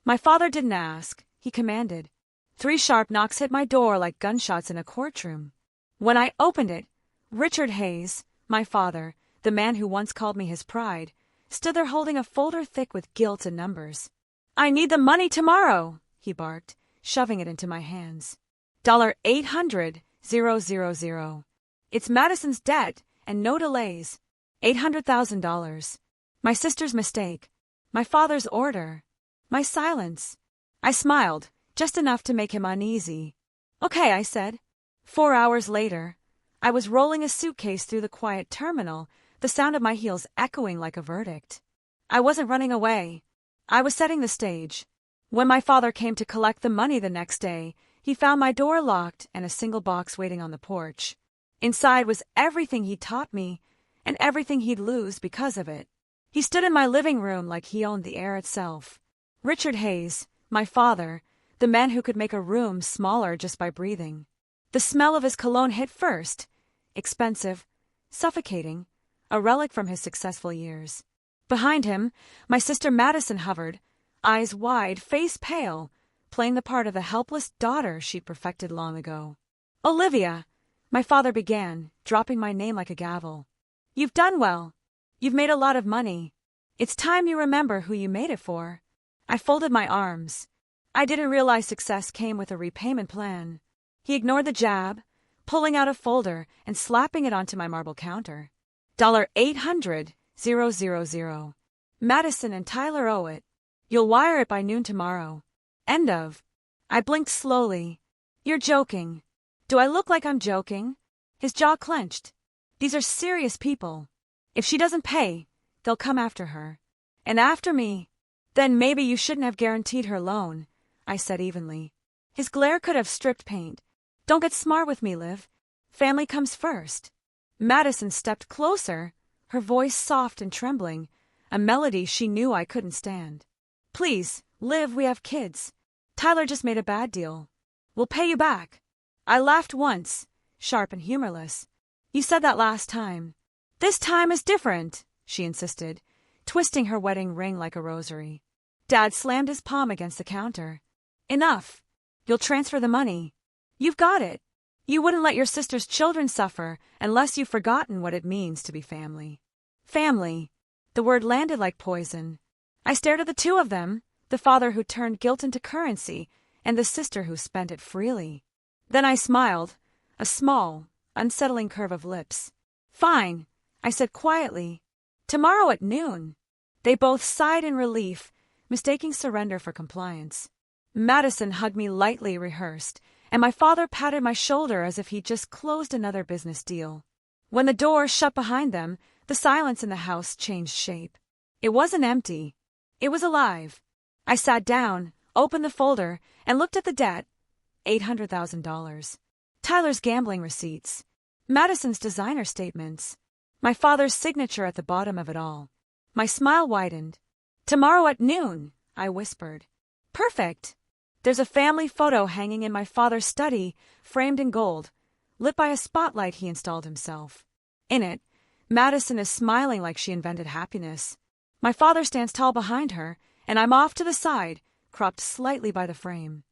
My father didn't ask, he commanded. 3 sharp knocks hit my door like gunshots in a courtroom. When I opened it, Richard Hayes, my father, the man who once called me his pride, stood there holding a folder thick with guilt and numbers. "I need the money tomorrow," he barked, shoving it into my hands. $800,000. It's Madison's debt, and no delays. $800,000. My sister's mistake. My father's order. My silence. I smiled, just enough to make him uneasy. "Okay," I said. 4 hours later, I was rolling a suitcase through the quiet terminal, the sound of my heels echoing like a verdict. I wasn't running away. I was setting the stage. When my father came to collect the money the next day, he found my door locked and a single box waiting on the porch. Inside was everything he'd taught me, and everything he'd lose because of it. He stood in my living room like he owned the air itself. Richard Hayes, my father, the man who could make a room smaller just by breathing. The smell of his cologne hit first, expensive, suffocating, a relic from his successful years. Behind him, my sister Madison hovered, eyes wide, face pale, playing the part of the helpless daughter she'd perfected long ago. "Olivia," my father began, dropping my name like a gavel. "You've done well. You've made a lot of money. It's time you remember who you made it for." I folded my arms. I didn't realize success came with a repayment plan. He ignored the jab, pulling out a folder and slapping it onto my marble counter. $800,000. Madison and Tyler owe it. You'll wire it by noon tomorrow. End of. I blinked slowly. "You're joking." "Do I look like I'm joking?" His jaw clenched. "These are serious people. If she doesn't pay, they'll come after her. And after me. Then maybe you shouldn't have guaranteed her loan," I said evenly. His glare could have stripped paint. "Don't get smart with me, Liv. Family comes first." Madison stepped closer, her voice soft and trembling, a melody she knew I couldn't stand. "Please, Liv, we have kids. Tyler just made a bad deal. We'll pay you back." I laughed once, sharp and humorless. "You said that last time." "This time is different," she insisted, twisting her wedding ring like a rosary. Dad slammed his palm against the counter. "Enough. You'll transfer the money. You've got it. You wouldn't let your sister's children suffer unless you've forgotten what it means to be family." Family. The word landed like poison. I stared at the two of them, the father who turned guilt into currency, and the sister who spent it freely. Then I smiled, a small, unsettling curve of lips. "Fine," I said quietly. "Tomorrow at noon." They both sighed in relief, mistaking surrender for compliance. Madison hugged me lightly rehearsed, and my father patted my shoulder as if he'd just closed another business deal. When the door shut behind them, the silence in the house changed shape. It wasn't empty. It was alive. I sat down, opened the folder, and looked at the debt. $800,000. Tyler's gambling receipts. Madison's designer statements. My father's signature at the bottom of it all. My smile widened. "Tomorrow at noon," I whispered. "Perfect." There's a family photo hanging in my father's study, framed in gold, lit by a spotlight he installed himself. In it, Madison is smiling like she invented happiness. My father stands tall behind her, and I'm off to the side, cropped slightly by the frame.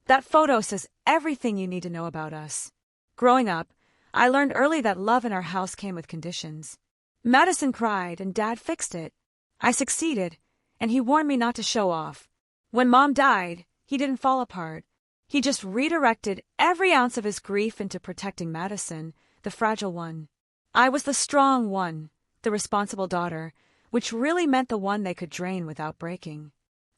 That photo says everything you need to know about us. Growing up, I learned early that love in our house came with conditions. Madison cried, and Dad fixed it. I succeeded, and he warned me not to show off. When Mom died, he didn't fall apart. He just redirected every ounce of his grief into protecting Madison, the fragile one. I was the strong one, the responsible daughter, which really meant the one they could drain without breaking.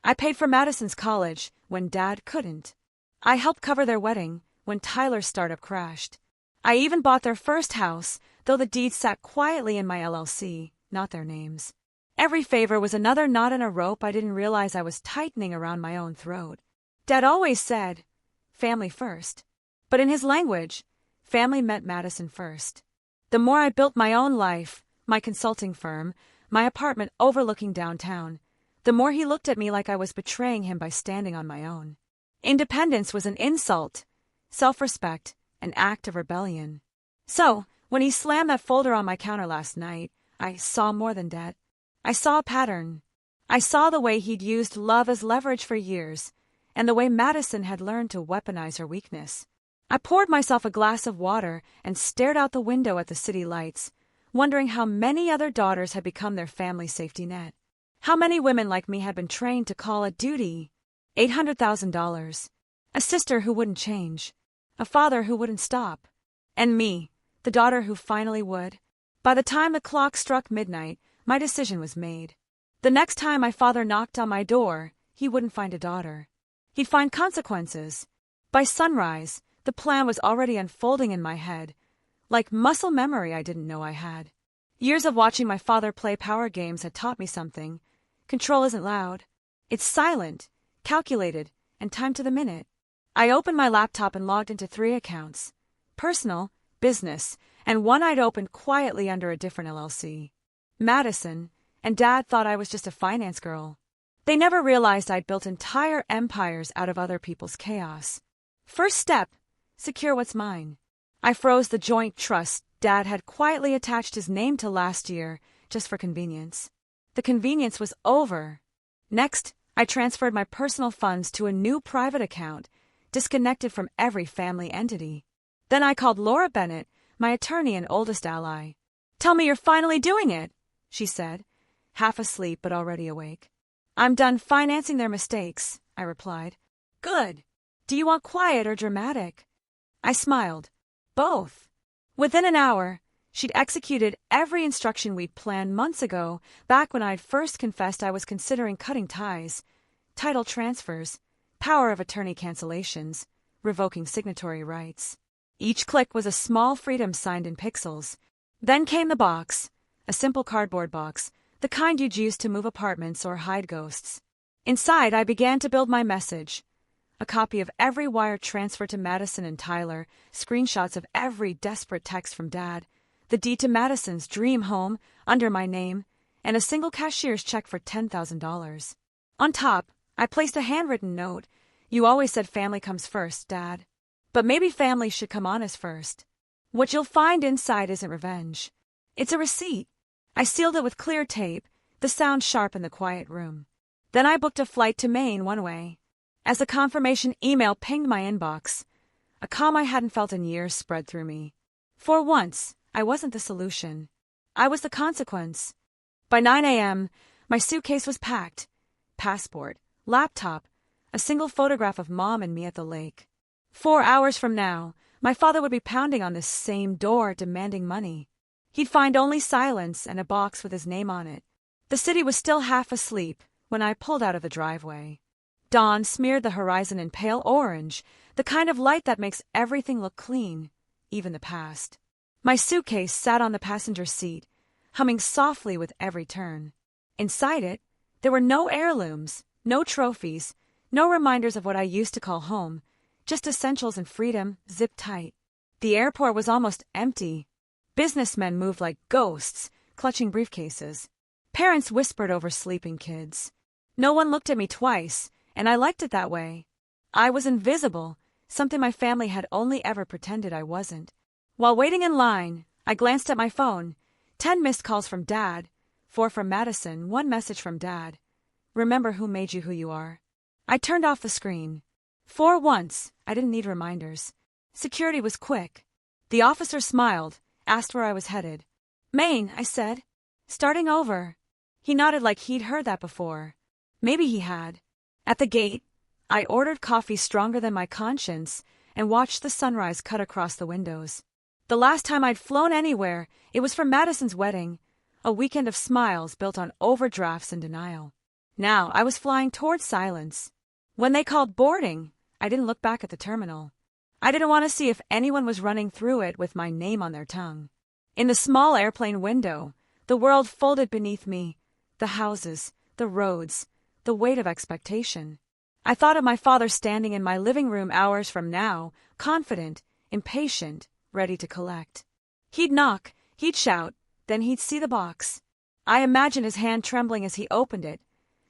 I paid for Madison's college when Dad couldn't. I helped cover their wedding when Tyler's startup crashed. I even bought their first house, though the deeds sat quietly in my LLC, not their names. Every favor was another knot in a rope I didn't realize I was tightening around my own throat. Dad always said, family first. But in his language, family meant Madison first. The more I built my own life, my consulting firm, my apartment overlooking downtown, the more he looked at me like I was betraying him by standing on my own. Independence was an insult, self-respect, an act of rebellion. So, when he slammed that folder on my counter last night, I saw more than debt. I saw a pattern. I saw the way he'd used love as leverage for years, and the way Madison had learned to weaponize her weakness. I poured myself a glass of water and stared out the window at the city lights, wondering how many other daughters had become their family's safety net. How many women like me had been trained to call a duty $800,000, a sister who wouldn't change, a father who wouldn't stop, and me, the daughter who finally would. By the time the clock struck midnight, my decision was made. The next time my father knocked on my door, he wouldn't find a daughter. He'd find consequences. By sunrise, the plan was already unfolding in my head, like muscle memory I didn't know I had. Years of watching my father play power games had taught me something. Control isn't loud. It's silent, calculated, and timed to the minute. I opened my laptop and logged into 3 accounts: personal, business, and one I'd opened quietly under a different LLC. Madison and Dad thought I was just a finance girl. They never realized I'd built entire empires out of other people's chaos. First step, secure what's mine. I froze the joint trust Dad had quietly attached his name to last year, just for convenience. The convenience was over. Next, I transferred my personal funds to a new private account, disconnected from every family entity. Then I called Laura Bennett, my attorney and oldest ally. "Tell me you're finally doing it," she said, half asleep but already awake. "I'm done financing their mistakes," I replied. "Good. Do you want quiet or dramatic?" I smiled. "Both." Within an hour, she'd executed every instruction we'd planned months ago, back when I'd first confessed I was considering cutting ties: title transfers, power of attorney cancellations, revoking signatory rights. Each click was a small freedom signed in pixels. Then came the box, a simple cardboard box, the kind you'd use to move apartments or hide ghosts. Inside, I began to build my message. A copy of every wire transfer to Madison and Tyler, screenshots of every desperate text from Dad, the deed to Madison's dream home under my name, and a single cashier's check for $10,000. On top, I placed a handwritten note: "You always said family comes first, Dad. But maybe family should come honest first." What you'll find inside isn't revenge. It's a receipt. I sealed it with clear tape, the sound sharp in the quiet room. Then I booked a flight to Maine one way. As the confirmation email pinged my inbox, a calm I hadn't felt in years spread through me. For once, I wasn't the solution. I was the consequence. By 9 a.m., my suitcase was packed. Passport, laptop, a single photograph of Mom and me at the lake. 4 hours from now, my father would be pounding on this same door demanding money. He'd find only silence and a box with his name on it. The city was still half asleep when I pulled out of the driveway. Dawn smeared the horizon in pale orange, the kind of light that makes everything look clean, even the past. My suitcase sat on the passenger seat, humming softly with every turn. Inside it, there were no heirlooms, no trophies, no reminders of what I used to call home, just essentials and freedom zipped tight. The airport was almost empty. Businessmen moved like ghosts, clutching briefcases. Parents whispered over sleeping kids. No one looked at me twice, and I liked it that way. I was invisible, something my family had only ever pretended I wasn't. While waiting in line, I glanced at my phone. 10 missed calls from Dad, 4 from Madison, 1 message from Dad. "Remember who made you who you are." I turned off the screen. For once, I didn't need reminders. Security was quick. The officer smiled, asked where I was headed. "Maine," I said. "Starting over." He nodded like he'd heard that before. Maybe he had. At the gate, I ordered coffee stronger than my conscience and watched the sunrise cut across the windows. The last time I'd flown anywhere, it was for Madison's wedding, a weekend of smiles built on overdrafts and denial. Now I was flying towards silence. When they called boarding, I didn't look back at the terminal. I didn't want to see if anyone was running through it with my name on their tongue. In the small airplane window, the world folded beneath me, the houses, the roads, the weight of expectation. I thought of my father standing in my living room hours from now, confident, impatient, ready to collect. He'd knock, he'd shout, then he'd see the box. I imagined his hand trembling as he opened it,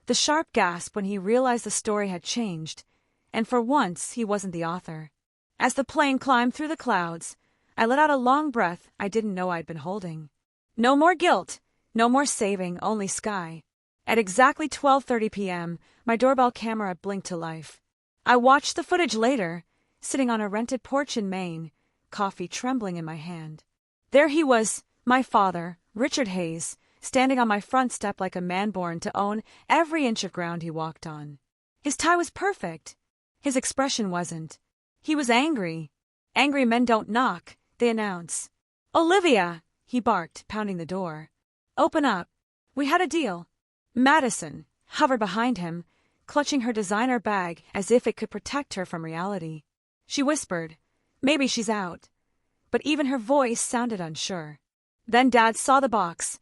the sharp gasp when he realized the story had changed, and for once he wasn't the author. As the plane climbed through the clouds, I let out a long breath I didn't know I'd been holding. No more guilt, no more saving, only sky. At exactly 12:30 p.m., my doorbell camera blinked to life. I watched the footage later, sitting on a rented porch in Maine, coffee trembling in my hand. There he was, my father, Richard Hayes, standing on my front step like a man born to own every inch of ground he walked on. His tie was perfect. His expression wasn't. He was angry. Angry men don't knock, they announce. "Olivia," he barked, pounding the door. "Open up. We had a deal." Madison hovered behind him, clutching her designer bag as if it could protect her from reality. She whispered, "Maybe she's out." But even her voice sounded unsure. Then Dad saw the box,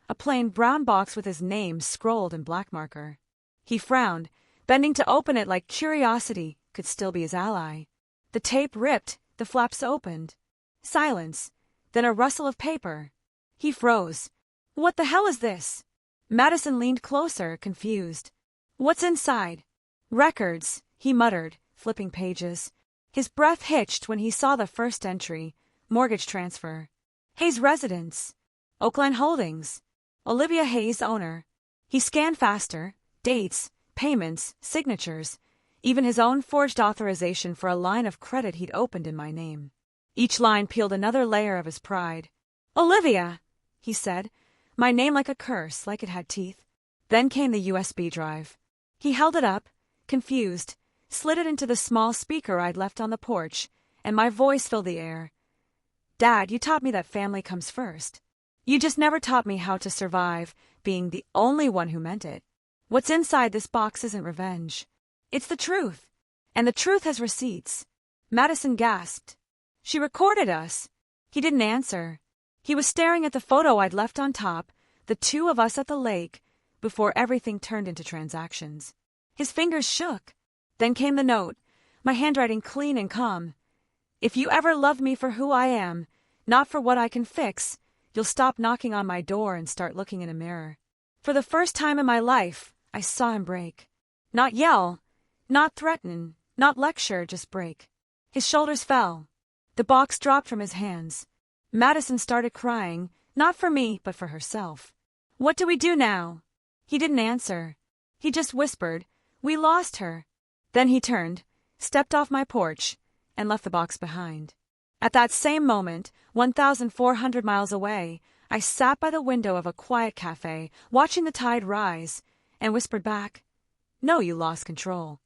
a plain brown box with his name scrolled in black marker. He frowned, bending to open it like curiosity could still be his ally. The tape ripped, the flaps opened. Silence, then a rustle of paper. He froze. "What the hell is this?" Madison leaned closer, confused. "What's inside?" "Records," he muttered, flipping pages. His breath hitched when he saw the first entry, mortgage transfer. Hayes residence. Oakland Holdings. Olivia Hayes owner. He scanned faster. Dates, payments, signatures, even his own forged authorization for a line of credit he'd opened in my name. Each line peeled another layer of his pride. "Olivia," he said, my name like a curse, like it had teeth. Then came the USB drive. He held it up, confused, slid it into the small speaker I'd left on the porch, and my voice filled the air. "Dad, you taught me that family comes first. You just never taught me how to survive being the only one who meant it. What's inside this box isn't revenge. It's the truth. And the truth has receipts." Madison gasped. "She recorded us." He didn't answer. He was staring at the photo I'd left on top, the two of us at the lake, before everything turned into transactions. His fingers shook. Then came the note, my handwriting clean and calm. "If you ever love me for who I am, not for what I can fix, you'll stop knocking on my door and start looking in a mirror." For the first time in my life, I saw him break. Not yell, not threaten, not lecture, just break. His shoulders fell. The box dropped from his hands. Madison started crying, not for me, but for herself. "What do we do now?" He didn't answer. He just whispered, "We lost her." Then he turned, stepped off my porch, and left the box behind. At that same moment, 1,400 miles away, I sat by the window of a quiet cafe, watching the tide rise, and whispered back, "No, you lost control."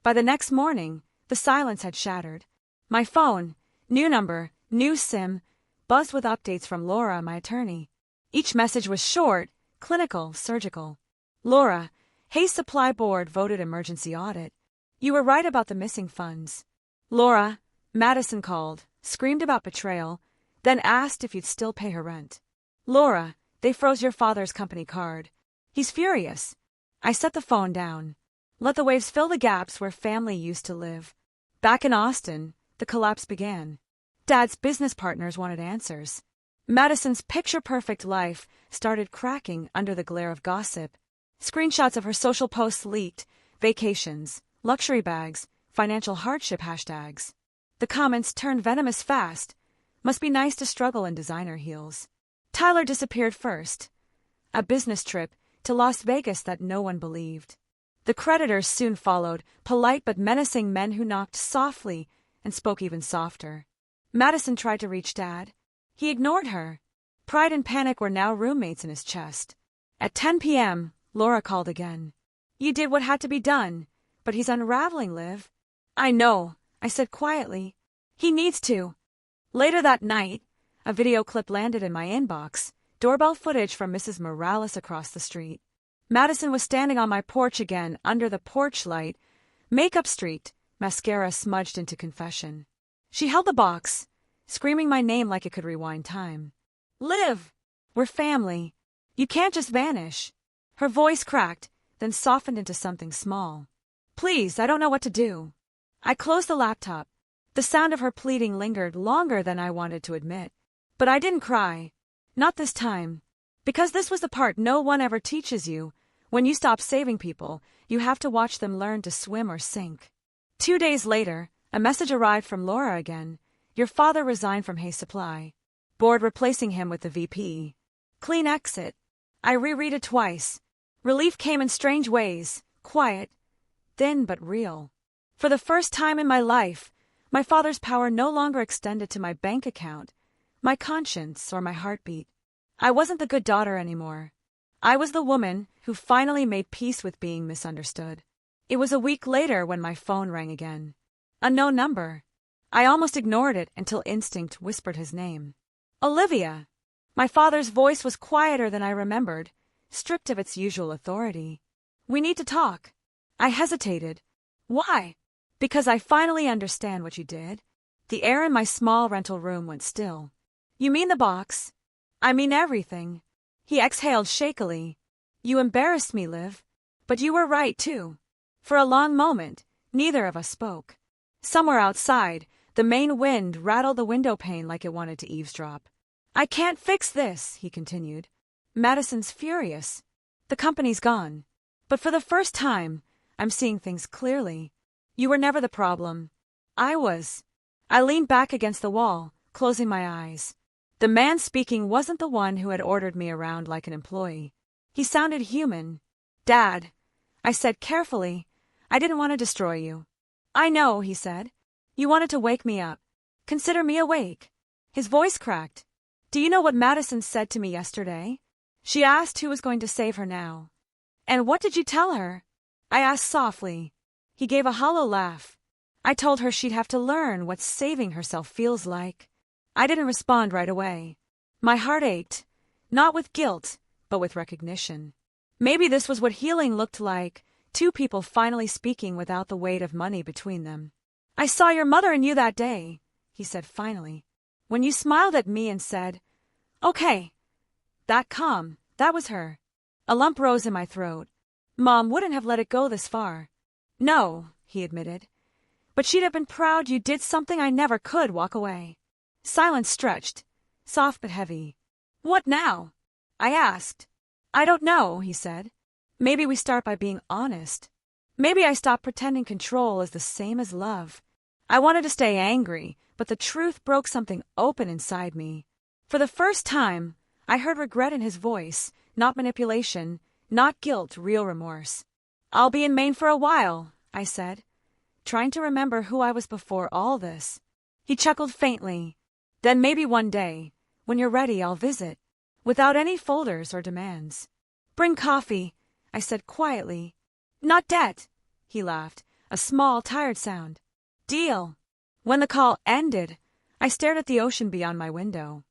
By the next morning, the silence had shattered. My phone, new number, new SIM, buzzed with updates from Laura, my attorney. Each message was short, clinical, surgical. "Laura, Hayes Supply Board voted emergency audit. You were right about the missing funds." "Laura," Madison called, screamed about betrayal, then asked if you'd still pay her rent. "Laura, they froze your father's company card. He's furious." I set the phone down. Let the waves fill the gaps where family used to live. Back in Austin, the collapse began. Dad's business partners wanted answers. Madison's picture-perfect life started cracking under the glare of gossip. Screenshots of her social posts leaked, vacations, luxury bags, financial hardship hashtags. The comments turned venomous fast. "Must be nice to struggle in designer heels." Tyler disappeared first. A business trip to Las Vegas that no one believed. The creditors soon followed, polite but menacing men who knocked softly and spoke even softer. Madison tried to reach Dad. He ignored her. Pride and panic were now roommates in his chest. At 10 p.m., Laura called again. "You did what had to be done, but he's unraveling, Liv." "I know," I said quietly. "He needs to." Later that night, a video clip landed in my inbox, doorbell footage from Mrs. Morales across the street. Madison was standing on my porch again under the porch light, makeup streaked, mascara smudged into confession. She held the box, screaming my name like it could rewind time. "Liv! We're family. You can't just vanish." Her voice cracked, then softened into something small. "Please, I don't know what to do." I closed the laptop. The sound of her pleading lingered longer than I wanted to admit. But I didn't cry. Not this time. Because this was the part no one ever teaches you. When you stop saving people, you have to watch them learn to swim or sink. 2 days later, a message arrived from Laura again. "Your father resigned from Hayes Supply. Board replacing him with the VP. Clean exit." I reread it twice. Relief came in strange ways, quiet, thin but real. For the first time in my life, my father's power no longer extended to my bank account, my conscience, or my heartbeat. I wasn't the good daughter anymore. I was the woman who finally made peace with being misunderstood. It was a week later when my phone rang again. A no number. I almost ignored it until instinct whispered his name. Olivia. My father's voice was quieter than I remembered, stripped of its usual authority. We need to talk. I hesitated. Why? Because I finally understand what you did. The air in my small rental room went still. You mean the box? I mean everything. He exhaled shakily. You embarrassed me, Liv. But you were right, too. For a long moment, neither of us spoke. Somewhere outside, the main wind rattled the window pane like it wanted to eavesdrop. I can't fix this, he continued. Madison's furious. The company's gone. But for the first time, I'm seeing things clearly. You were never the problem. I was. I leaned back against the wall, closing my eyes. The man speaking wasn't the one who had ordered me around like an employee. He sounded human. Dad, I said carefully, I didn't want to destroy you. I know, he said. You wanted to wake me up. Consider me awake. His voice cracked. Do you know what Madison said to me yesterday? She asked who was going to save her now. And what did you tell her? I asked softly. He gave a hollow laugh. I told her she'd have to learn what saving herself feels like. I didn't respond right away. My heart ached, not with guilt, but with recognition. Maybe this was what healing looked like, two people finally speaking without the weight of money between them. I saw your mother and you that day, he said finally, when you smiled at me and said, okay. That calm, that was her. A lump rose in my throat. Mom wouldn't have let it go this far. No, he admitted. But she'd have been proud you did something I never could walk away. Silence stretched, soft but heavy. What now? I asked. I don't know, he said. Maybe we start by being honest. Maybe I stop pretending control is the same as love. I wanted to stay angry, but the truth broke something open inside me. For the first time, I heard regret in his voice, not manipulation, not guilt, real remorse. I'll be in Maine for a while, I said, trying to remember who I was before all this. He chuckled faintly. Then maybe one day, when you're ready, I'll visit, without any folders or demands. Bring coffee, I said quietly. Not debt, he laughed, a small, tired sound. Deal. When the call ended, I stared at the ocean beyond my window.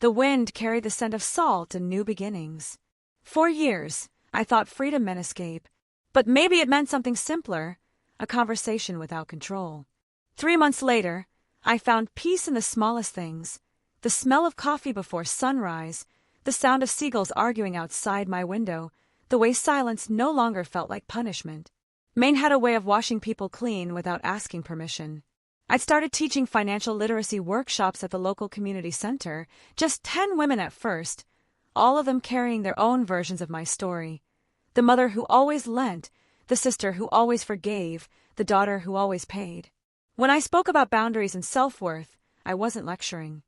The wind carried the scent of salt and new beginnings. For years, I thought freedom meant escape, but maybe it meant something simpler, a conversation without control. 3 months later, I found peace in the smallest things, the smell of coffee before sunrise, the sound of seagulls arguing outside my window, the way silence no longer felt like punishment. Maine had a way of washing people clean without asking permission. I'd started teaching financial literacy workshops at the local community center, just 10 women at first, all of them carrying their own versions of my story. The mother who always lent, the sister who always forgave, the daughter who always paid. When I spoke about boundaries and self-worth, I wasn't lecturing.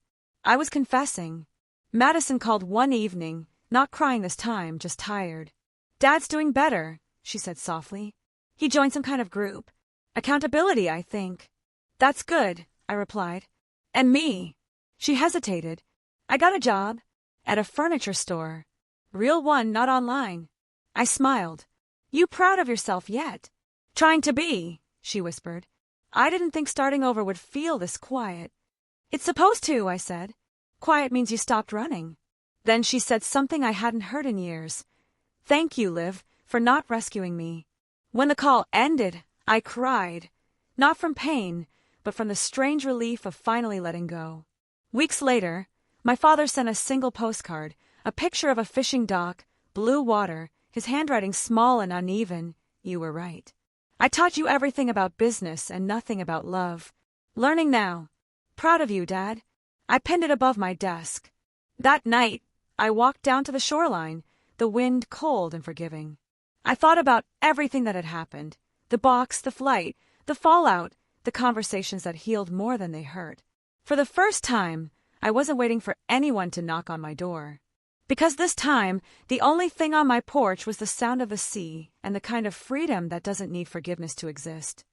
I was confessing. Madison called one evening, not crying this time, just tired. Dad's doing better, she said softly. He joined some kind of group. Accountability, I think. That's good, I replied. And me? She hesitated. I got a job. At a furniture store. Real one, not online. I smiled. You proud of yourself yet? Trying to be, she whispered. I didn't think starting over would feel this quiet. It's supposed to, I said. Quiet means you stopped running. Then she said something I hadn't heard in years. Thank you, Liv, for not rescuing me. When the call ended, I cried. Not from pain, but from the strange relief of finally letting go. Weeks later, my father sent a single postcard, a picture of a fishing dock, blue water, his handwriting small and uneven. You were right. I taught you everything about business and nothing about love. Learning now. Proud of you, Dad. I pinned it above my desk. That night, I walked down to the shoreline, the wind cold and forgiving. I thought about everything that had happened. The box, the flight, the fallout, the conversations that healed more than they hurt. For the first time, I wasn't waiting for anyone to knock on my door. Because this time, the only thing on my porch was the sound of the sea and the kind of freedom that doesn't need forgiveness to exist.